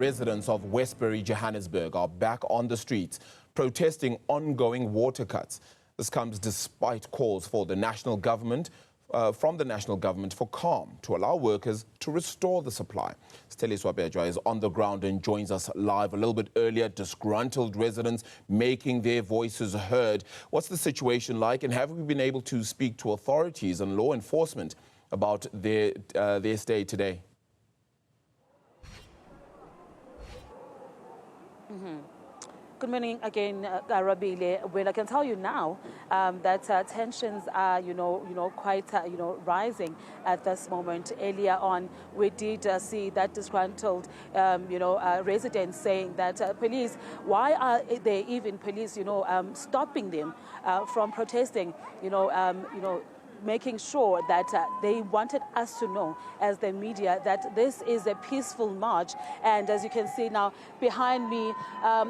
Residents of Westbury, Johannesburg are back on the streets protesting ongoing water cuts. This comes despite calls for the national government, from the national government for calm to allow workers to restore the supply. Sitheliswa Beja is on the ground and joins us live a little bit earlier. Disgruntled residents making their voices heard. What's the situation like, and have we been able to speak to authorities and law enforcement about their stay today? Good morning again, Rabile. Well, I can tell you now that tensions are, quite, rising at this moment. Earlier on, we did see that disgruntled, residents saying that police, why are they even police, stopping them from protesting, making sure that they wanted us to know as the media that this is a peaceful march. And as you can see now behind me,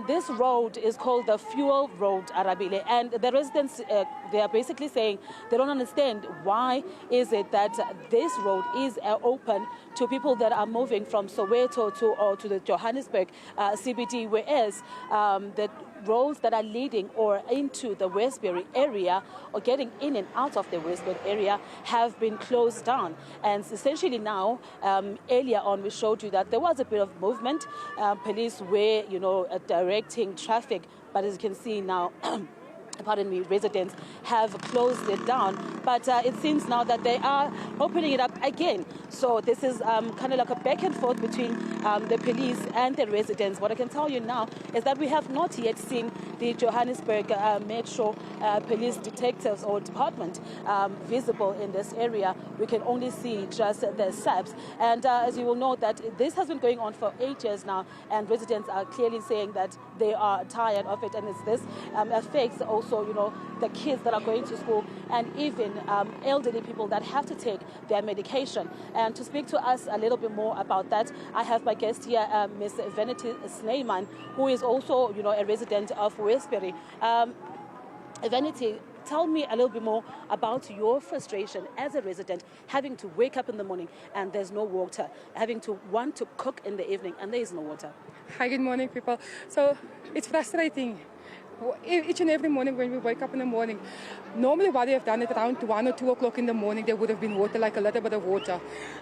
this road is called the Fuel Road, Arabile, and the residents, they are basically saying they don't understand why is it that this road is open to people that are moving from Soweto to the Johannesburg CBD, whereas the roads that are leading or into the Westbury area or getting in and out of the Westbury area have been closed down. And essentially now, earlier on, we showed you that there was a bit of movement. Police were, directing traffic, but as you can see now, pardon me, residents have closed it down. But it seems now that they are opening it up again. So this is kind of like a back and forth between the police and the residents. What I can tell you now is that we have not yet seen the Johannesburg Metro Police detectives or department visible in this area. We can only see just the SAPs. And as you will know, that this has been going on for 8 years now, and residents are clearly saying that they are tired of it, and this affects also, the kids that are going to school and even elderly people that have to take their medication. And to speak to us a little bit more about that, I have my guest here, Ms. Vanity Snyman, who is also, a resident of Westbury. Vanity, tell me a little bit more about your frustration as a resident, having to wake up in the morning and there's no water, having to want to cook in the evening and there is no water. Hi, good morning, people. So it's frustrating. Each and every morning when we wake up in the morning, normally what they have done at around 1 or 2 o'clock in the morning, there would have been water, like a little bit of water.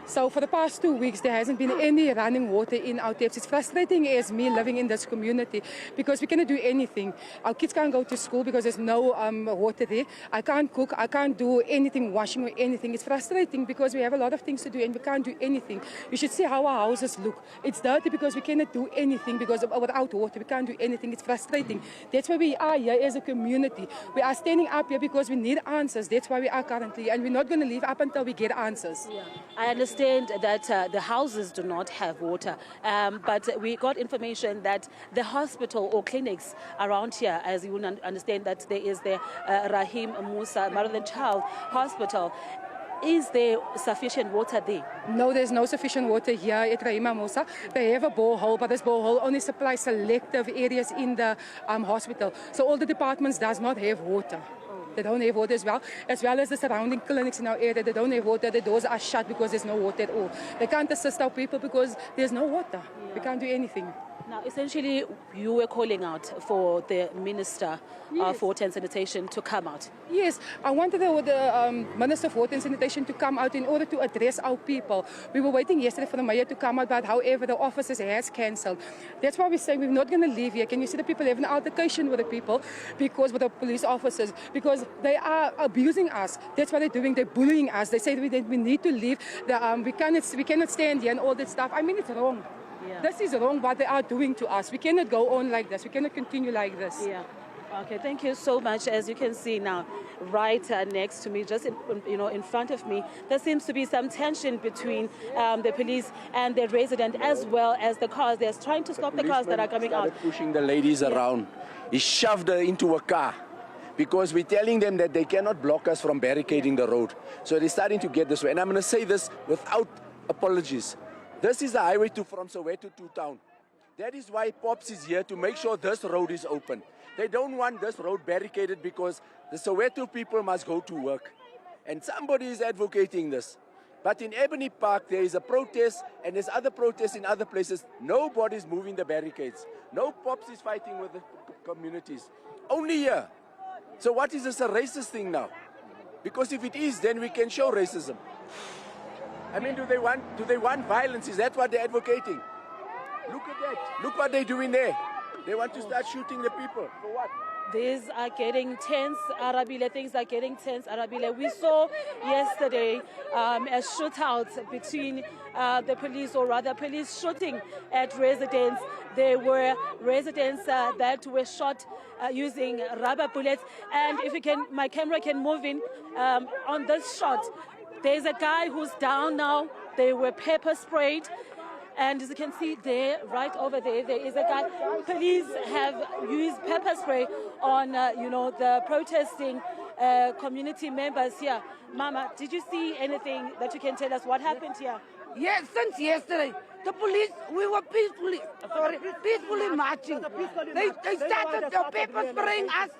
So for the past 2 weeks, there hasn't been any running water in our taps. It's frustrating as me living in this community because we cannot do anything. Our kids can't go to school because there's no water there. I can't cook, I can't do anything, washing or anything. It's frustrating because we have a lot of things to do and we can't do anything. You should see how our houses look. It's dirty because we cannot do anything because without water, we can't do anything. It's frustrating. That's why we are here as a community. We are standing up here because we need answers. That's why we are currently, and we're not going to leave up until we get answers. Yeah. I understand that the houses do not have water, but we got information that the hospital or clinics around here, as you will understand, that there is the Rahim Musa Mother and Child Hospital. Is there sufficient water there? No, there's no sufficient water here at Rahim Musa. They have a borehole, but this borehole only supplies selective areas in the hospital. So all the departments does not have water. They don't have water as well as the surrounding clinics in our area. They don't have water. The doors are shut because there's no water at all. They can't assist our people because there's no water. Yeah. We can't do anything. Now, essentially, you were calling out for the Minister of Water and Sanitation to come out. Yes, I wanted the Minister of Water and Sanitation to come out in order to address our people. We were waiting yesterday for the mayor to come out, but however, the officers has cancelled. That's why we're saying we're not going to leave here. Can you see the people having an altercation with the people, with the police officers, because they are abusing us. That's what they're doing. They're bullying us. They say that we need to leave. We cannot stand here and all that stuff. I mean, it's wrong. Yeah. This is wrong what they are doing to us. We cannot go on like this. We cannot continue like this. Yeah. Okay, thank you so much. As you can see now, right next to me, just in front of me, there seems to be some tension between the police and the resident, as well as the cars. They're trying to stop the cars that are coming out. Pushing the ladies around. He shoved her into a car because we're telling them that they cannot block us from barricading the road. So they're starting to get this way. And I'm going to say this without apologies. This is the highway from Soweto to town. That is why Pops is here, to make sure this road is open. They don't want this road barricaded because the Soweto people must go to work. And somebody is advocating this. But in Ebony Park, there is a protest, and there's other protests in other places. Nobody's moving the barricades. No pops is fighting with the communities. Only here. So what is this, a racist thing now? Because if it is, then we can show racism. I mean, do they want violence? Is that what they're advocating? Look at that. Look what they're doing there. They want to start shooting the people. For what? These are getting tense, Arabile. Things are getting tense, Arabile. We saw yesterday a shootout between the police, or rather police shooting at residents. There were residents that were shot using rubber bullets. And if you can, my camera can move in on this shot. There's a guy who's down now. They were pepper sprayed. And as you can see there, right over there, there is a guy. Police have used pepper spray on, the protesting community members here. Mama, did you see anything that you can tell us what happened here? Yes, since yesterday, the police, we were peacefully marching. They started the pepper spraying us,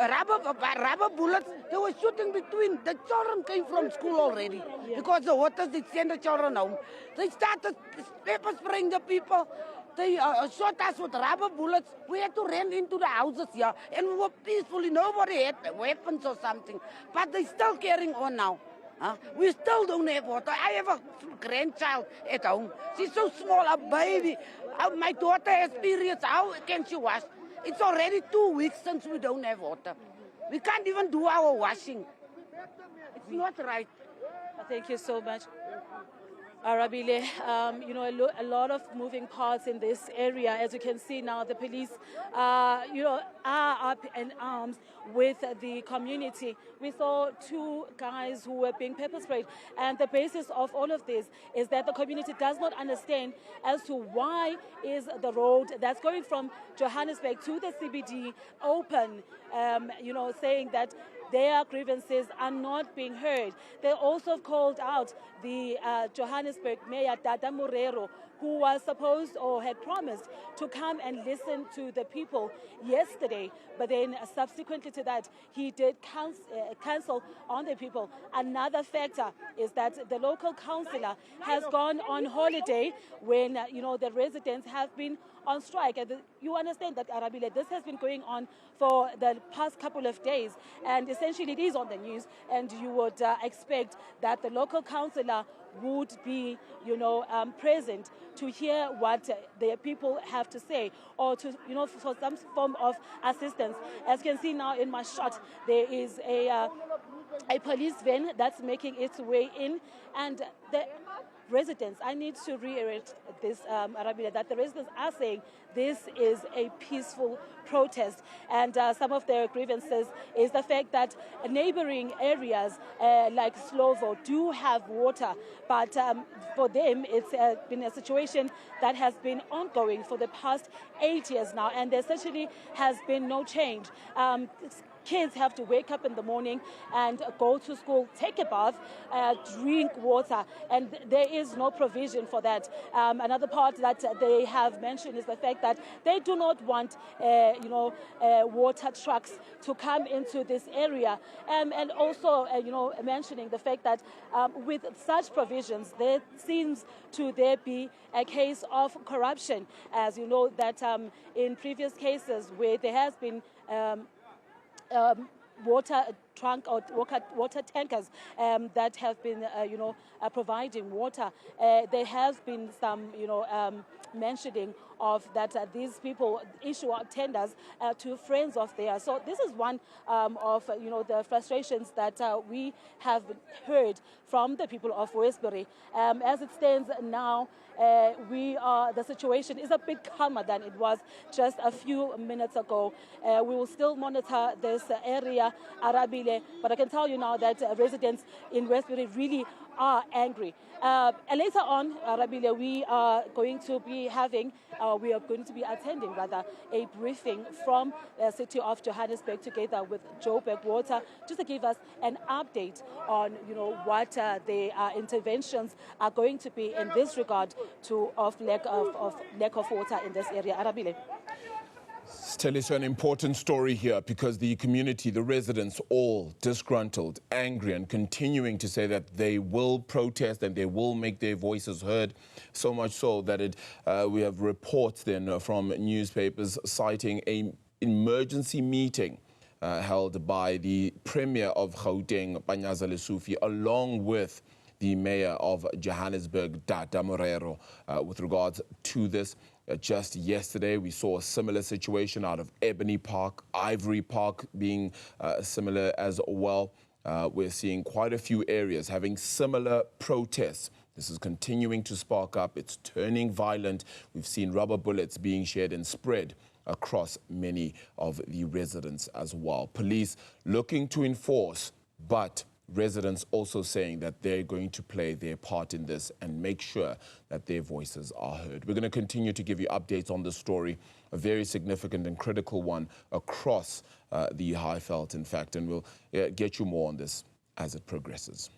rubber bullets. They were shooting between. The children came from school already because the waters did send the children home. They started pepper spraying the people. They shot us with rubber bullets. We had to run into the houses here, and we were peacefully. Nobody had weapons or something, but they're still carrying on now. We still don't have water. I have a grandchild at home. She's so small, a baby. My daughter has periods. How can she wash? It's already 2 weeks since we don't have water. We can't even do our washing. It's not right. Thank you so much. Arabile, a lot of moving parts in this area. As you can see now, the police, are up in arms with the community. We saw 2 guys who were being pepper sprayed. And the basis of all of this is that the community does not understand as to why is the road that's going from Johannesburg to the CBD open, saying that their grievances are not being heard. They also called out the Johannesburg Mayor, Dada Morero, who was supposed or had promised to come and listen to the people yesterday. But then subsequently to that, he did cancel on the people. Another factor is that the local councillor has gone on holiday when, the residents have been on strike. And you understand that, Arabile, this has been going on for the past couple of days. And essentially it is on the news. And you would expect that the local councillor would be, present to hear what the people have to say, or to, for some form of assistance. As you can see now in my shot, there is a police van that's making its way in, and the residents, I need to reiterate this, Arabile, that the residents are saying this is a peaceful protest. And some of their grievances is the fact that neighboring areas like Slovo do have water, but for them it's been a situation that has been ongoing for the past 8 years now, and there essentially has been no change. Kids have to wake up in the morning and go to school, take a bath, drink water, and there is no provision for that. Another part that they have mentioned is the fact that they do not want, water trucks to come into this area, and also, mentioning the fact that with such provisions, there seems to be a case of corruption, as you know that in previous cases where there has been water tankers that have been, providing water. There has been some, mentioning of that these people issue out tenders to friends of theirs. So this is one of, the frustrations that we have heard from the people of Westbury. As it stands now, the situation is a bit calmer than it was just a few minutes ago. We will still monitor this area, Arabile, but I can tell you now that residents in Westbury really are angry. Later on, Arabile, we are going to be attending a briefing from the city of Johannesburg together with Joburg Water, just to give us an update on, what the interventions are going to be in this regard to lack of water in this area. Arabile. Sitheliswa, an important story here because the community, the residents, all disgruntled, angry, and continuing to say that they will protest and they will make their voices heard. So much so that we have reports then from newspapers citing an emergency meeting held by the Premier of Gauteng, Sitheliswa, along with the Mayor of Johannesburg, Data Morero, with regards to this. Just yesterday, we saw a similar situation out of Ebony Park, Ivory Park being similar as well. We're seeing quite a few areas having similar protests. This is continuing to spark up. It's turning violent. We've seen rubber bullets being shared and spread across many of the residents as well. Police looking to enforce, but residents also saying that they're going to play their part in this and make sure that their voices are heard. We're going to continue to give you updates on this story, a very significant and critical one across the Highveld, in fact, and we'll get you more on this as it progresses.